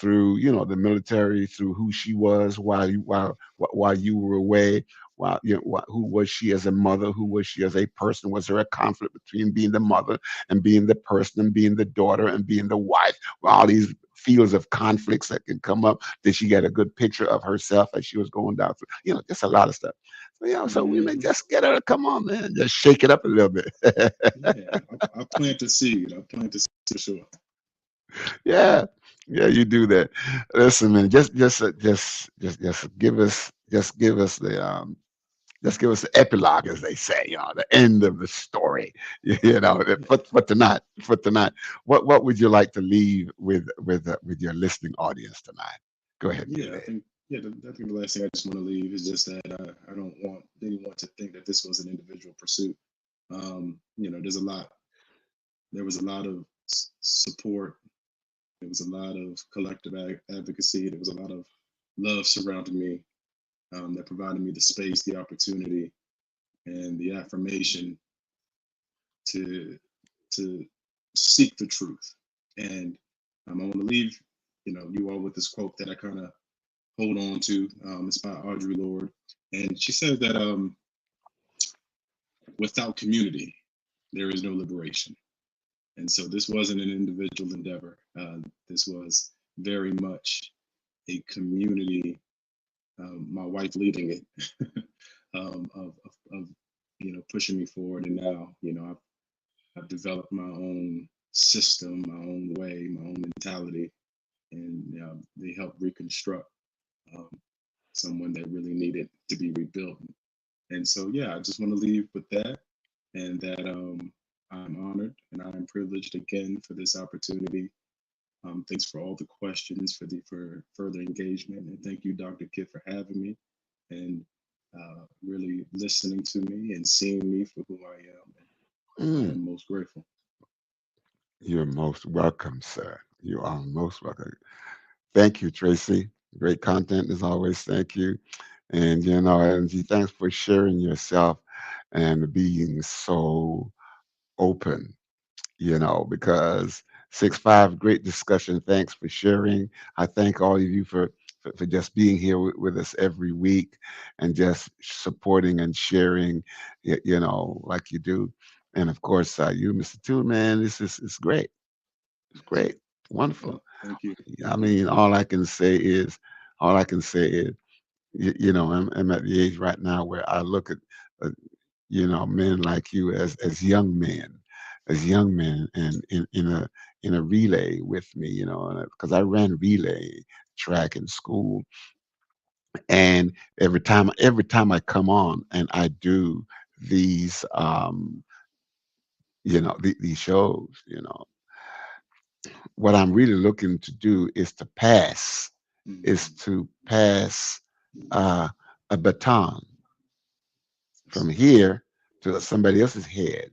the military, through who she was while you were away. While who was she as a mother? Who was she as a person? Was there a conflict between being the mother and being the person and being the daughter and being the wife? All these fields of conflicts that can come up. Did she get a good picture of herself as she was going down through? Just a lot of stuff. So we may Hmm. just get her to come on, man, just shake it up a little bit. Yeah, I plant the seed. I plant the seed for sure. Yeah, yeah, you do that. Listen, man, just give us the epilogue, as they say, the end of the story. For tonight. What would you like to leave with your listening audience tonight? Go ahead and do Yeah, that. I think the last thing I just want to leave is just that I don't want anyone to think that this was an individual pursuit. There's a lot. There was a lot of support. There was a lot of collective advocacy. There was a lot of love surrounding me, that provided me the space, the opportunity, and the affirmation to to seek the truth. And I want to leave, you all with this quote that I kind of hold on to. It's by Audre Lorde, and she says that without community, there is no liberation. And so this wasn't an individual endeavor. This was very much a community. My wife leading it, of pushing me forward, and now I've developed my own system, my own way, my own mentality, and they help reconstruct um, someone that really needed to be rebuilt. And so, yeah, I just want to leave with that, and that I'm honored and I'm privileged again for this opportunity. Thanks for all the questions, for further engagement, and thank you, Dr. Kidd, for having me and really listening to me and seeing me for who I am. And I Mm, am most grateful. you're most welcome, sir. You are most welcome. Thank you, Tracy. Great content as always. Thank you. And Angie, thanks for sharing yourself and being so open, because 6-5, great discussion. Thanks for sharing. I thank all of you for just being here with us every week and just supporting and sharing, like you do. And of course, you, Mr. Toon, man, this is it's great. It's Yes. great. Wonderful. Well, thank you. I mean, all I can say is, All I can say is, I'm at the age right now where I look at, uh, men like you as young men, and in a relay with me, because I ran relay track in school, and every time I come on and I do these, these shows, what I'm really looking to do is Mhm. to pass uh, a baton from Yes. here to somebody else's head,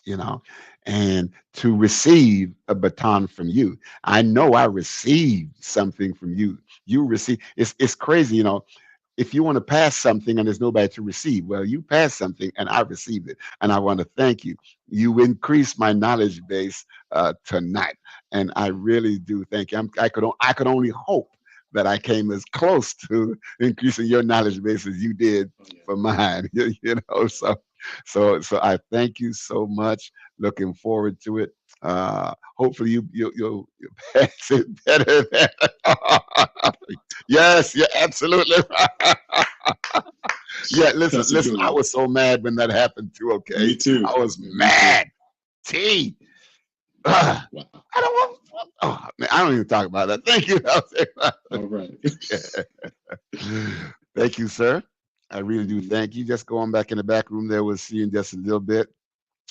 you know, and to receive a baton from you. I know I received something from you. You receive. It's crazy, if you want to pass something and there's nobody to receive, well, you passed something and I received it. And I want to thank you. You increased my knowledge base tonight. And I really do thank you. I could only hope that I came as close to increasing your knowledge base as you did Oh yeah. for mine. Yeah. So I thank you so much. Looking forward to it. Hopefully you'll pass it better than yes, you're absolutely right. Yeah, listen, Pastor listen. I Cooley. was so mad when that happened too. Me Okay, too. I was Yeah, me too. mad. T. I Wow. don't want. Oh man, I don't even talk about that. Thank you. All right. Thank you, sir. I really do Mhm. thank you. Just going back in the back room there, we'll see you in just a little bit,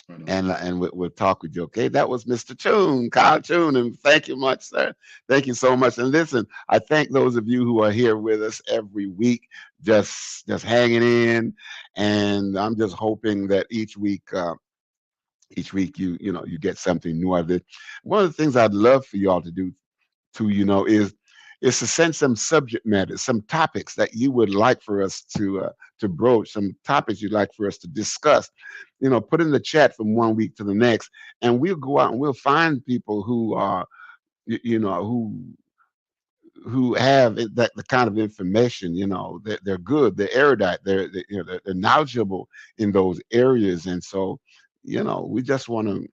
Right on. and we'll talk with you. Okay, that was Mr. Toon, Kyle Toon, and thank you much, sir. Thank you so much. And listen, I thank those of you who are here with us every week, just hanging in, and I'm just hoping that each week you get something new out of it. One of the things I'd love for y'all to do too, is to send some subject matter, some topics that you would like for us to broach, some topics you'd like for us to discuss. Put in the chat from one week to the next, and we'll go out and we'll find people who are, y- you know, who have that the kind of information, that they're good, they're erudite, they're knowledgeable in those areas, and so, we just want to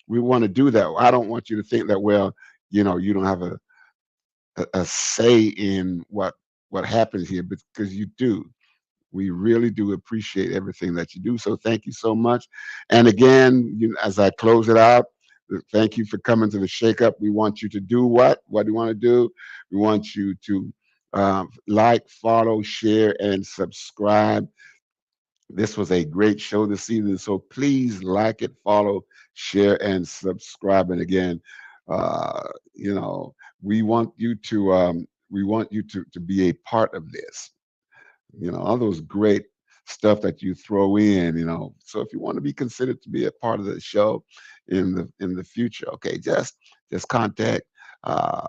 we want to do that. I don't want you to think that, well, you don't have a say in what happens here, because you do. We really do appreciate everything that you do. So thank you so much. And again, as I close it out, thank you for coming to the Shake Up. We want you to do what? What do you want to do? We want you to like, follow, share, and subscribe. This was a great show this evening. So please like it, follow, share, and subscribe. And again, uh, you know, we want you to be a part of this. All those great stuff that you throw in. So if you want to be considered to be a part of the show in the future, okay, just contact uh,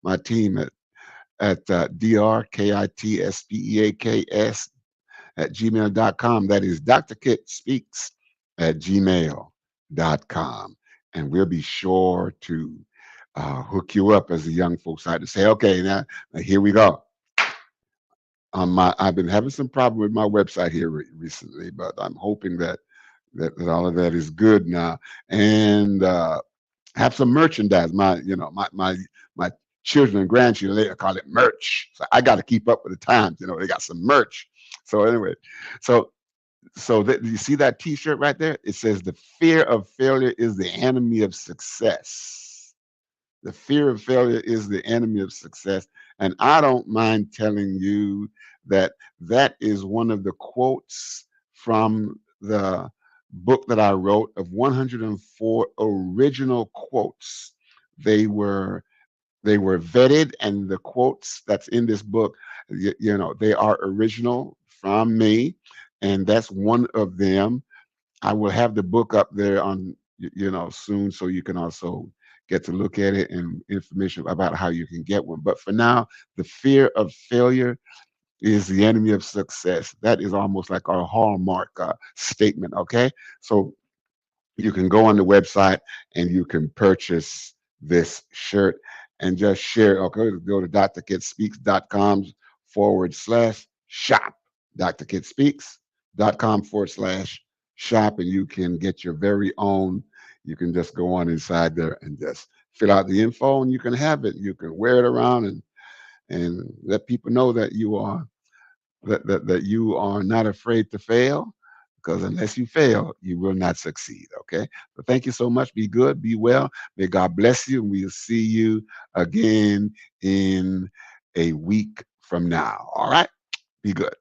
my team at drkitspeaks at gmail.com. That is Dr. Kit Speaks at gmail.com. And we'll be sure to hook you up, as the young folks like to say. Okay, now here we go. I've been having some problem with my website here recently, but I'm hoping that all of that is good now, and have some merchandise. My children and grandchildren, they call it merch. So I got to keep up with the times. They got some merch. So anyway, so you see that T-shirt right there? It says the fear of failure is the enemy of success. The fear of failure is the enemy of success. And I don't mind telling you that is one of the quotes from the book that I wrote of 104 original quotes. They were they were vetted, and the quotes that's in this book, they are original from me, and that's one of them. I will have the book up there on soon, so you can also get to look at it and information about how you can get one. But for now, the fear of failure is the enemy of success. That is almost like our hallmark statement. Okay, so you can go on the website and you can purchase this shirt and just share. Okay, go to drkidspeaks.com /shop. drkidspeaks.com /shop, and you can get your very own. You can just go on inside there and just fill out the info, and you can have it. You can wear it around, and let people know that that you are not afraid to fail, because unless you fail, you will not succeed. Okay. So thank you so much. Be good. Be well. May God bless you. And we'll see you again in a week from now. All right. Be good.